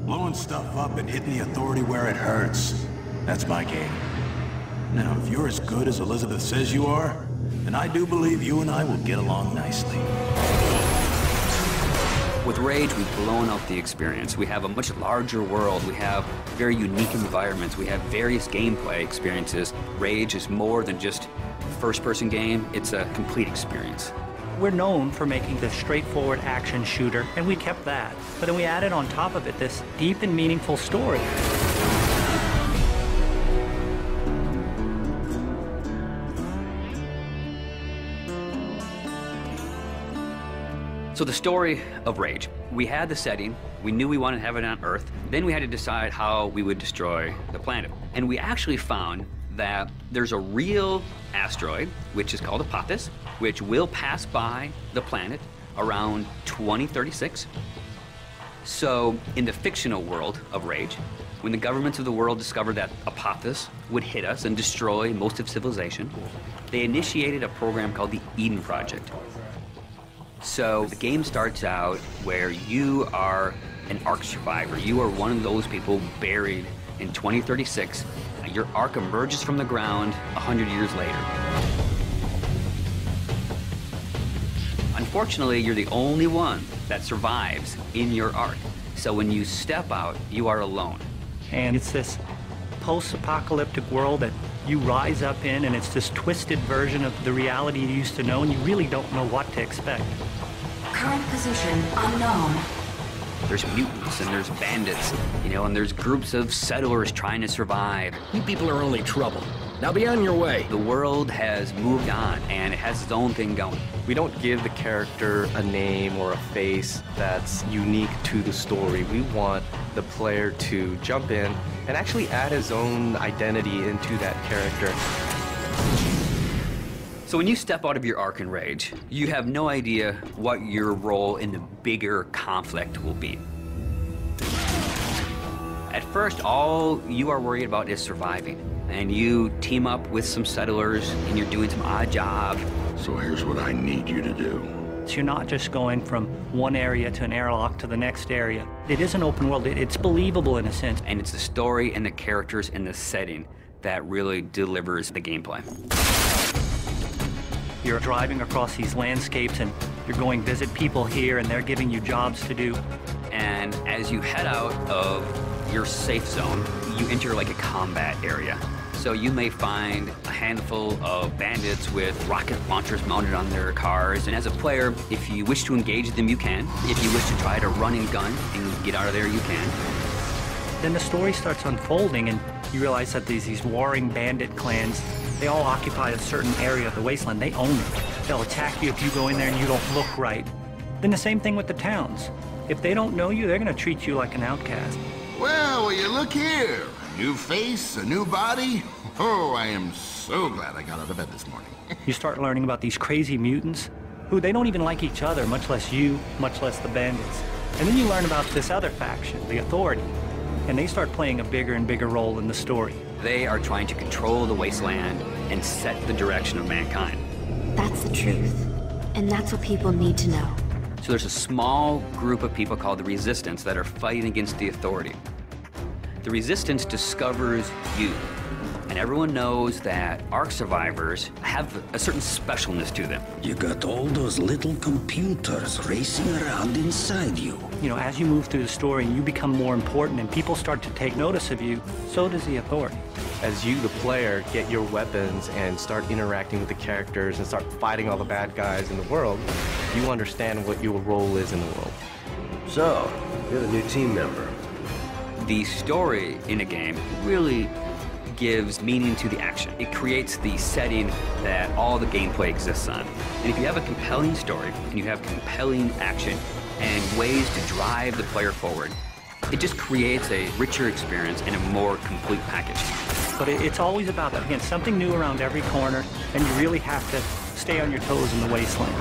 Blowing stuff up and hitting the authority where it hurts. That's my game. Now, if you're as good as Elizabeth says you are, then I do believe you and I will get along nicely. With Rage, we've blown out the experience. We have a much larger world. We have very unique environments. We have various gameplay experiences. Rage is more than just a first-person game. It's a complete experience. We're known for making this straightforward action shooter, and we kept that. But then we added on top of it this deep and meaningful story. So the story of Rage, we had the setting, we knew we wanted to have it on Earth, then we had to decide how we would destroy the planet. And we actually found that there's a real asteroid, which is called Apophis, which will pass by the planet around 2036. So in the fictional world of Rage, when the governments of the world discovered that Apophis would hit us and destroy most of civilization, they initiated a program called the Eden Project. So the game starts out where you are an Ark survivor. You are one of those people buried in 2036. Your Ark emerges from the ground 100 years later. Unfortunately, you're the only one that survives in your Ark. So when you step out, you are alone. And it's this post-apocalyptic world that you rise up in, and it's this twisted version of the reality you used to know, and you really don't know what to expect. Current position unknown. There's mutants and there's bandits, you know, and there's groups of settlers trying to survive. You people are only trouble. Now be on your way. The world has moved on, and it has its own thing going. We don't give the character a name or a face that's unique to the story. We want the player to jump in and actually add his own identity into that character. So when you step out of your Ark in Rage, you have no idea what your role in the bigger conflict will be. At first, all you are worried about is surviving. And you team up with some settlers, and you're doing some odd jobs. So here's what I need you to do. So you're not just going from one area to an airlock to the next area. It is an open world. It's believable in a sense. And it's the story and the characters and the setting that really delivers the gameplay. You're driving across these landscapes, and you're going visit people here, and they're giving you jobs to do. And as you head out of your safe zone, you enter like a combat area. So you may find a handful of bandits with rocket launchers mounted on their cars. And as a player, if you wish to engage them, you can. If you wish to try to run and gun and get out of there, you can. Then the story starts unfolding, and you realize that these warring bandit clans, they all occupy a certain area of the wasteland. They own it. They'll attack you if you go in there and you don't look right. Then the same thing with the towns. If they don't know you, they're going to treat you like an outcast. Well, will you look here? A new face, a new body. Oh, I am so glad I got out of bed this morning. You start learning about these crazy mutants who they don't even like each other, much less you, much less the bandits. And then you learn about this other faction, the Authority, and they start playing a bigger and bigger role in the story. They are trying to control the wasteland and set the direction of mankind. That's the truth. And that's what people need to know. So there's a small group of people called the Resistance that are fighting against the Authority. The Resistance discovers you. And everyone knows that Ark survivors have a certain specialness to them. You got all those little computers racing around inside you. You know, as you move through the story, you become more important and people start to take notice of you, so does the Authority. As you, the player, get your weapons and start interacting with the characters and start fighting all the bad guys in the world, you understand what your role is in the world. So, you're the new team member. The story in a game really gives meaning to the action. It creates the setting that all the gameplay exists on. And if you have a compelling story, and you have compelling action, and ways to drive the player forward, it just creates a richer experience and a more complete package. But it's always about, again, something new around every corner, and you really have to stay on your toes in the wasteland.